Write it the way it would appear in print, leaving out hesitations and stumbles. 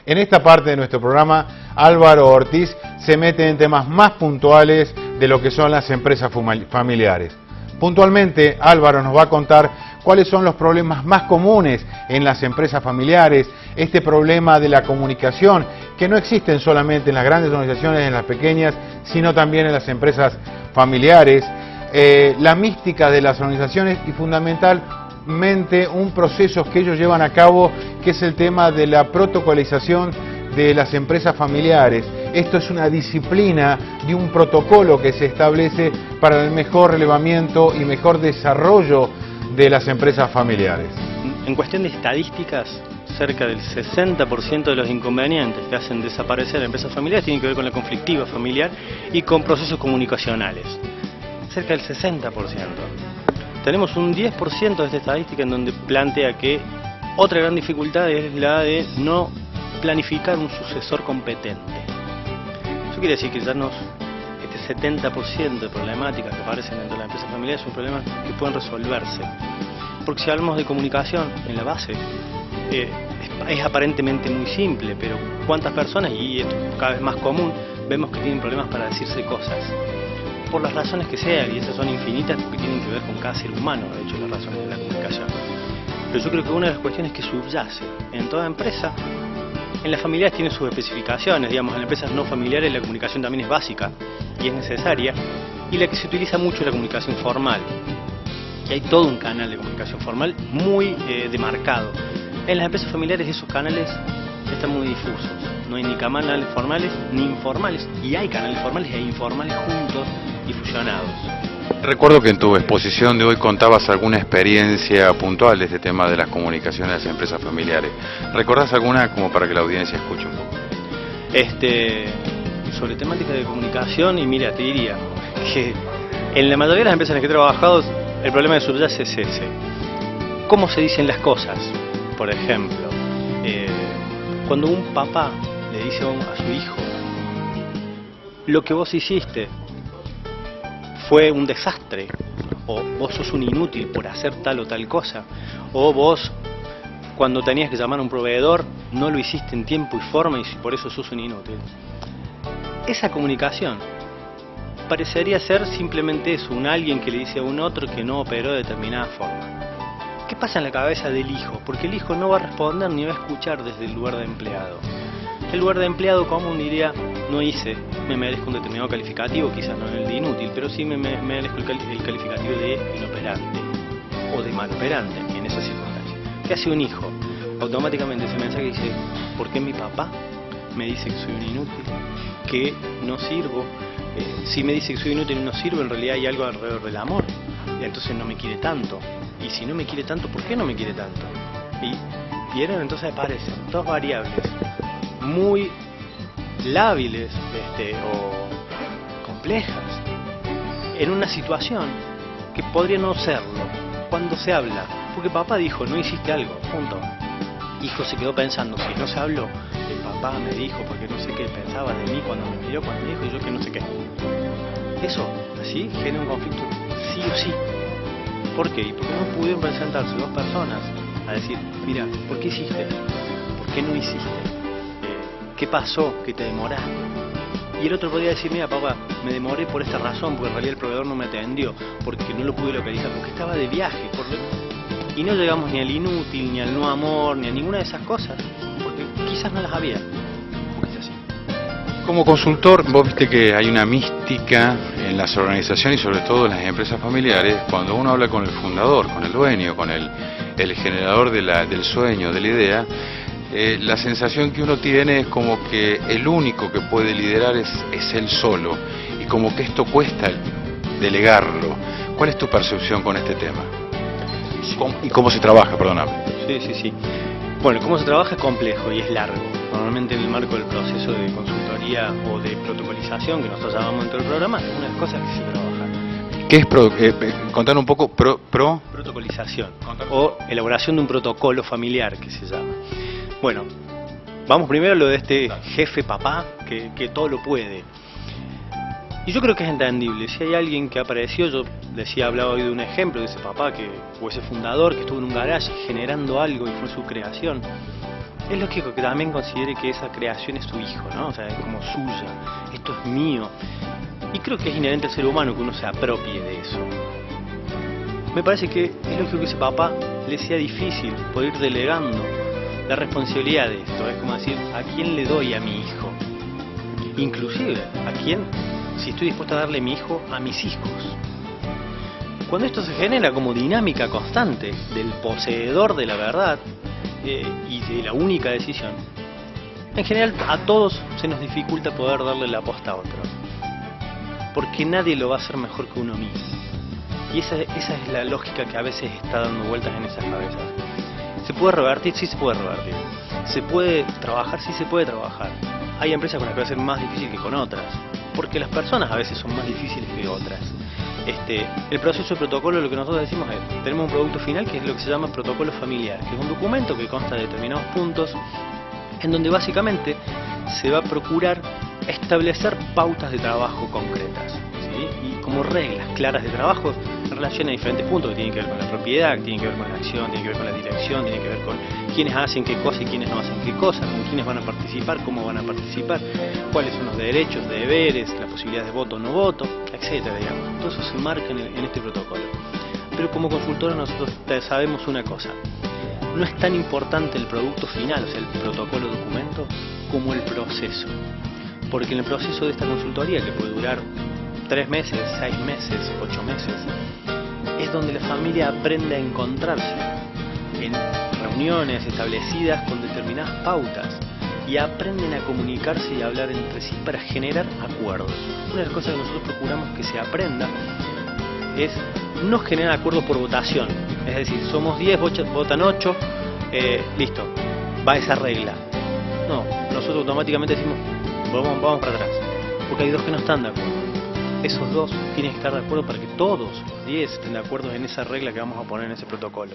En esta parte de nuestro programa, Álvaro Ortiz se mete en temas más puntuales de lo que son las empresas familiares. Puntualmente, Álvaro nos va a contar cuáles son los problemas más comunes en las empresas familiares, este problema de la comunicación, que no existen solamente en las grandes organizaciones, en las pequeñas, sino también en las empresas familiares, la mística de las organizaciones y fundamentalmente un proceso que ellos llevan a cabo, que es el tema de la protocolización de las empresas familiares. Esto es una disciplina de un protocolo que se establece para el mejor relevamiento y mejor desarrollo de las empresas familiares. En cuestión de estadísticas, cerca del 60% de los inconvenientes que hacen desaparecer empresas familiares tienen que ver con la conflictiva familiar y con procesos comunicacionales. Cerca del 60%. Tenemos un 10% de esta estadística en donde plantea que otra gran dificultad es la de no planificar un sucesor competente. Eso quiere decir que ya este 70% de problemáticas que aparecen dentro de las empresas familiares son problemas que pueden resolverse. Porque si hablamos de comunicación en la base, es aparentemente muy simple, pero ¿cuántas personas, y esto es cada vez más común, vemos que tienen problemas para decirse cosas? Por las razones que sean, y esas son infinitas porque tienen que ver con cada ser humano, de hecho, las razones de la comunicación. Pero yo creo que una de las cuestiones que subyace en toda empresa, en las familiares tiene sus especificaciones, digamos, en las empresas no familiares la comunicación también es básica y es necesaria, y la que se utiliza mucho es la comunicación formal. Y hay todo un canal de comunicación formal muy demarcado. En las empresas familiares esos canales están muy difusos. No hay ni canales formales ni informales, y hay canales formales e informales juntos y fusionados. Recuerdo que en tu exposición de hoy contabas alguna experiencia puntual de este tema de las comunicaciones de las empresas familiares. ¿Recordás alguna como para que la audiencia escuche un poco? Sobre temática de comunicación, y mira, te diría que en la mayoría de las empresas en las que he trabajado, el problema de subyace es ese. ¿Cómo se dicen las cosas? Por ejemplo, cuando un papá le dice a su hijo, lo que vos hiciste fue un desastre, o vos sos un inútil por hacer tal o tal cosa, o vos cuando tenías que llamar a un proveedor no lo hiciste en tiempo y forma y por eso sos un inútil. Esa comunicación parecería ser simplemente eso, un alguien que le dice a un otro que no operó de determinada forma. ¿Qué pasa en la cabeza del hijo? Porque el hijo no va a responder ni va a escuchar desde el lugar de empleado. El lugar de empleado común diría, no hice, me merezco un determinado calificativo, quizás no el de inútil, pero sí me merezco el calificativo de inoperante o de maloperante en esas circunstancias. ¿Qué hace un hijo? Automáticamente ese mensaje dice, ¿por qué mi papá me dice que soy un inútil? Que no sirvo. Si me dice que soy inútil y no sirvo, en realidad hay algo alrededor del amor. Y entonces no me quiere tanto. Y si no me quiere tanto, ¿por qué no me quiere tanto? Y entonces aparecen dos variables muy lábiles o complejas en una situación que podría no serlo cuando se habla. Porque papá dijo, no hiciste algo, punto. Hijo se quedó pensando, si no se habló, el papá me dijo, porque no sé qué pensaba de mí cuando me miró, cuando me dijo, y yo que no sé qué. Eso, así, genera un conflicto sí o sí. ¿Por qué? Porque no pudieron presentarse dos personas a decir, mira, ¿por qué hiciste? ¿Por qué no hiciste? ¿Qué pasó? ¿Que te demoraste? Y el otro podría decir, mira papá, me demoré por esta razón, porque en realidad el proveedor no me atendió, porque no lo pude localizar, porque estaba de viaje. Y no llegamos ni al inútil, ni al no amor, ni a ninguna de esas cosas, porque quizás no las había. Porque es así. Como consultor, vos viste que hay una mística en las organizaciones y sobre todo en las empresas familiares, cuando uno habla con el fundador, con el dueño, con el generador del sueño, de la idea, la sensación que uno tiene es como que el único que puede liderar es él solo, y como que esto cuesta delegarlo. ¿Cuál es tu percepción con este tema? ¿Y cómo se trabaja? Perdóname. Sí. Bueno, cómo se trabaja es complejo y es largo. Normalmente en el marco del proceso de consultoría o de protocolización, que nosotros llamamos dentro del programa, es una de las cosas que se trabaja. ¿Qué es contar un poco protocolización o elaboración de un protocolo familiar, que se llama? Bueno, vamos primero a lo de este jefe papá que todo lo puede. Y yo creo que es entendible. Si hay alguien que apareció, yo hablaba hoy de un ejemplo de ese papá o ese fundador que estuvo en un garage generando algo y fue su creación. es lógico que también considere que esa creación es su hijo, ¿no? O sea, es como suya, esto es mío. Y creo que es inherente al ser humano que uno se apropie de eso. Me parece que es lógico que ese papá le sea difícil poder ir delegando la responsabilidad de esto. Es como decir, ¿a quién le doy a mi hijo? Inclusive, ¿a quién? Si estoy dispuesto a darle mi hijo a mis hijos. Cuando esto se genera como dinámica constante del poseedor de la verdad y de la única decisión, en general a todos se nos dificulta poder darle la posta a otro. Porque nadie lo va a hacer mejor que uno mismo. Y esa es la lógica que a veces está dando vueltas en esas cabezas. ¿Se puede revertir? Sí se puede revertir. ¿Se puede trabajar? Sí se puede trabajar. Hay empresas con las que va a ser más difícil que con otras, porque las personas a veces son más difíciles que otras. El proceso de protocolo, lo que nosotros decimos es, tenemos un producto final que es lo que se llama protocolo familiar, que es un documento que consta de determinados puntos, en donde básicamente se va a procurar establecer pautas de trabajo concretas, ¿sí? Y como reglas claras de trabajo en relación a diferentes puntos que tienen que ver con la propiedad, que tienen que ver con la acción, tienen que ver con la dirección, tienen que ver con quiénes hacen qué cosa y quiénes no hacen qué cosa, con quiénes van a participar, cómo van a participar, cuáles son los derechos, deberes, las posibilidades de voto o no voto, etcétera, digamos. Todo eso se marca en este protocolo. Pero como consultores nosotros sabemos una cosa: no es tan importante el producto final, o sea, el protocolo documento, como el proceso. Porque en el proceso de esta consultoría, que puede durar 3 meses, 6 meses, 8 meses, es donde la familia aprende a encontrarse en reuniones establecidas con determinadas pautas y aprenden a comunicarse y a hablar entre sí para generar acuerdos. Una de las cosas que nosotros procuramos que se aprenda es no generar acuerdos por votación. Es decir, somos 10, votan 8, listo, va esa regla. No, nosotros automáticamente decimos, vamos para atrás, porque hay 2 que no están de acuerdo. Esos 2 tienen que estar de acuerdo para que todos los 10 estén de acuerdo en esa regla que vamos a poner en ese protocolo.